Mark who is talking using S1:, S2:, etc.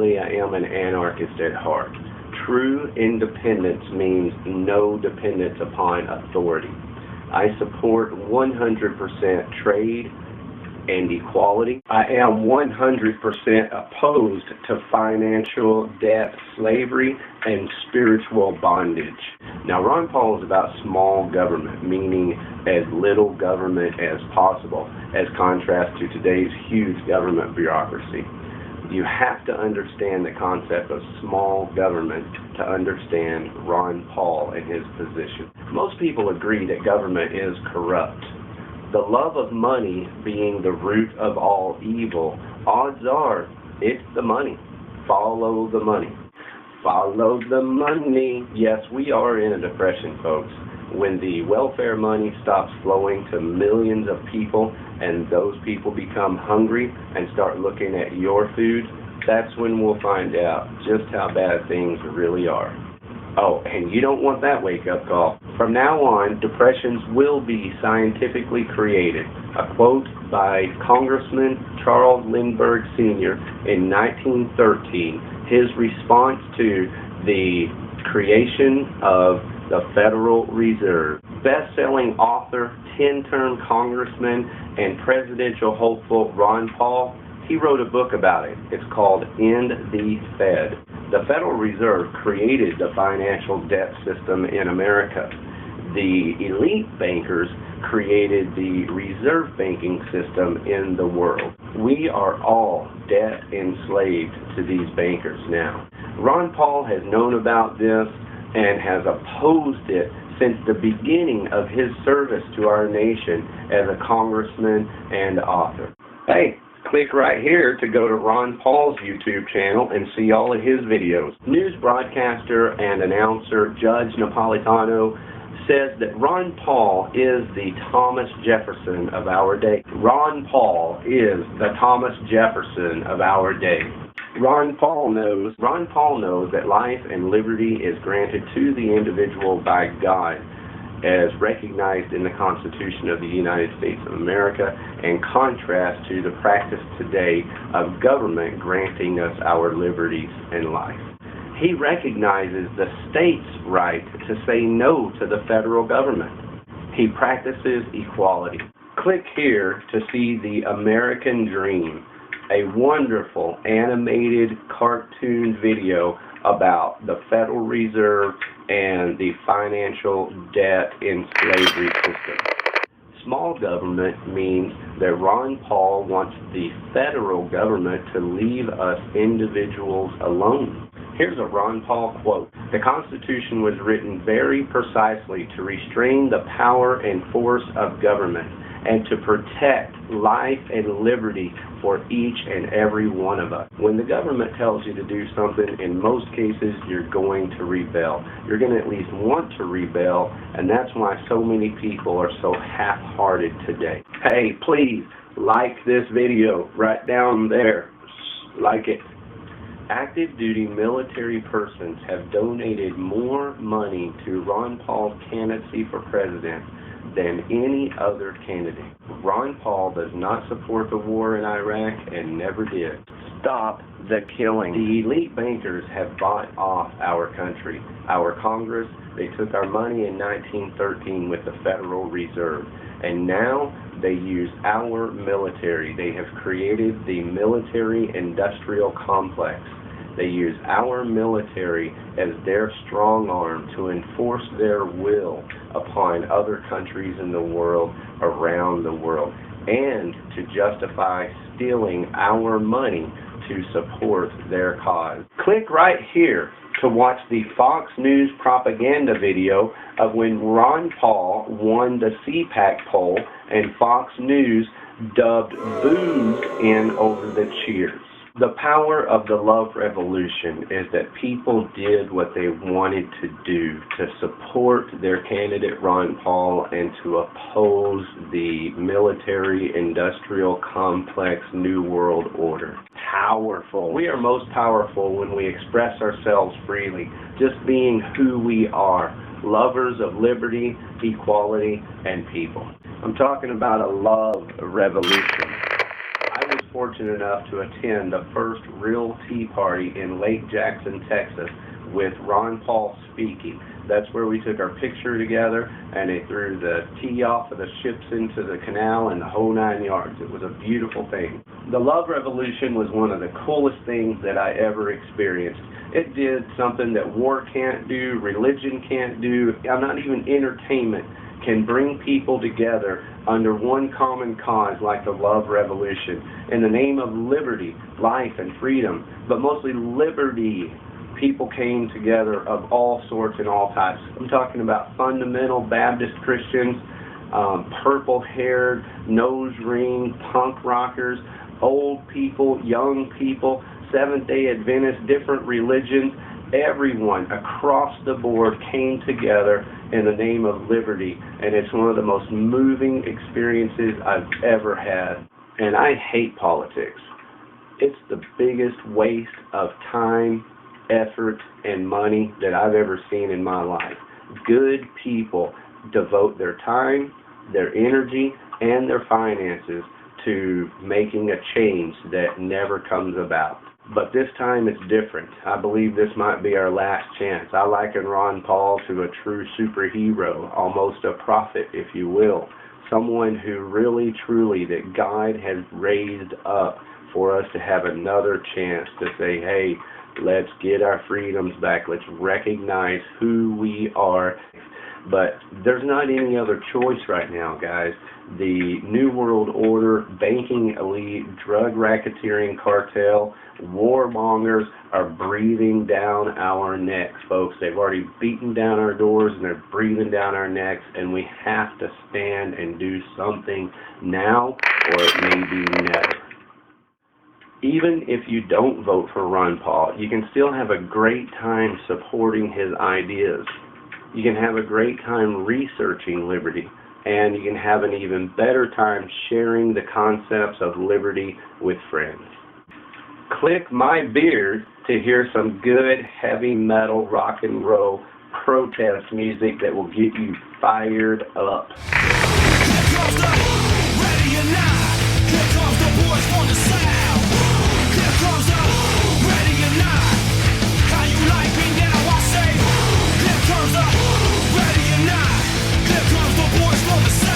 S1: Personally, I am an anarchist at heart. True independence means no dependence upon authority. I support 100% trade and equality. I am 100% opposed to financial debt, slavery, and spiritual bondage. Now, Ron Paul is about small government, meaning as little government as possible, as contrast to today's huge government bureaucracy. You have to understand the concept of small government to understand Ron Paul and his position. Most people agree that government is corrupt. The love of money being the root of all evil, odds are it's the money. Follow the money. Follow the money. Yes, we are in a depression, folks. When the welfare money stops flowing to millions of people and those people become hungry and start looking at your food, that's when we'll find out just how bad things really are. Oh, and you don't want that wake-up call. From now on, depressions will be scientifically created. A quote by Congressman Charles Lindbergh Sr. in 1913, his response to the creation of the Federal Reserve. Best-selling author, 10-term congressman, and presidential hopeful Ron Paul, he wrote a book about it. It's called End the Fed. The Federal Reserve created the financial debt system in America. The elite bankers created the reserve banking system in the world. We are all debt enslaved to these bankers now. Ron Paul has known about this and has opposed it since the beginning of his service to our nation as a congressman and author. Hey, click right here to go to Ron Paul's YouTube channel and see all of his videos. News broadcaster and announcer Judge Napolitano says that Ron Paul is the Thomas Jefferson of our day. Ron Paul is the Thomas Jefferson of our day. Ron Paul knows that life and liberty is granted to the individual by God, as recognized in the Constitution of the United States of America, in contrast to the practice today of government granting us our liberties and life. He recognizes the state's right to say no to the federal government. He practices equality. Click here to see The American Dream, a wonderful animated cartoon video about the Federal Reserve and the financial debt and slavery system. Small government means that Ron Paul wants the federal government to leave us individuals alone. Here's a Ron Paul quote. The Constitution was written very precisely to restrain the power and force of government and to protect life and liberty for each and every one of us. When the government tells you to do something, in most cases, you're going to rebel. You're going to at least want to rebel, and that's why so many people are so half-hearted today. Hey, please, like this video right down there. Like it. Active duty military persons have donated more money to Ron Paul's candidacy for president than any other candidate. Ron Paul does not support the war in Iraq and never did. Stop the killing. The elite bankers have bought off our country, our Congress. They took our money in 1913 with the Federal Reserve, and now they use our military. They have created the military-industrial complex. They use our military as their strong arm to enforce their will upon other countries in the world, around the world, and to justify stealing our money to support their cause. Click right here to watch the Fox News propaganda video of when Ron Paul won the CPAC poll and Fox News dubbed boos in over the cheers. The power of the love revolution is that people did what they wanted to do to support their candidate Ron Paul and to oppose the military-industrial complex New World Order. Powerful. We are most powerful when we express ourselves freely, just being who we are, lovers of liberty, equality, and people. I'm talking about a love revolution. I was fortunate enough to attend the first real Tea Party in Lake Jackson, Texas, with Ron Paul speaking. That's where we took our picture together, and they threw the tea off of the ships into the canal and the whole 9 yards. It was a beautiful thing. The Love Revolution was one of the coolest things that I ever experienced. It did something that war can't do, religion can't do, not even entertainment can bring people together under one common cause like the Love Revolution in the name of liberty, life, and freedom, but mostly liberty. People came together of all sorts and all types. I'm talking about fundamental Baptist Christians, purple-haired, nose-ring, punk rockers, old people, young people, Seventh-day Adventists, different religions. Everyone across the board came together in the name of liberty, and it's one of the most moving experiences I've ever had. And I hate politics. It's the biggest waste of time, effort, and money that I've ever seen in my life. Good people devote their time, their energy, and their finances to making a change that never comes about. But this time it's different. I believe this might be our last chance. I liken Ron Paul to a true superhero, almost a prophet, if you will. Someone who really, truly, that God has raised up for us to have another chance to say, hey, let's get our freedoms back. Let's recognize who we are. But there's not any other choice right now, guys. The New World Order, banking elite, drug racketeering cartel, warmongers are breathing down our necks, folks. They've already beaten down our doors and they're breathing down our necks, and we have to stand and do something now, or it may be never. Even if you don't vote for Ron Paul, you can still have a great time supporting his ideas. You can have a great time researching liberty, and you can have an even better time sharing the concepts of liberty with friends. Click my beard to hear some good heavy metal rock and roll protest music that will get you fired up.
S2: Here comes the ready or not. Here comes the boys from the south. Here comes the ready or not. How you like me now? I say, here comes the ready or not. Here comes the boys from the south.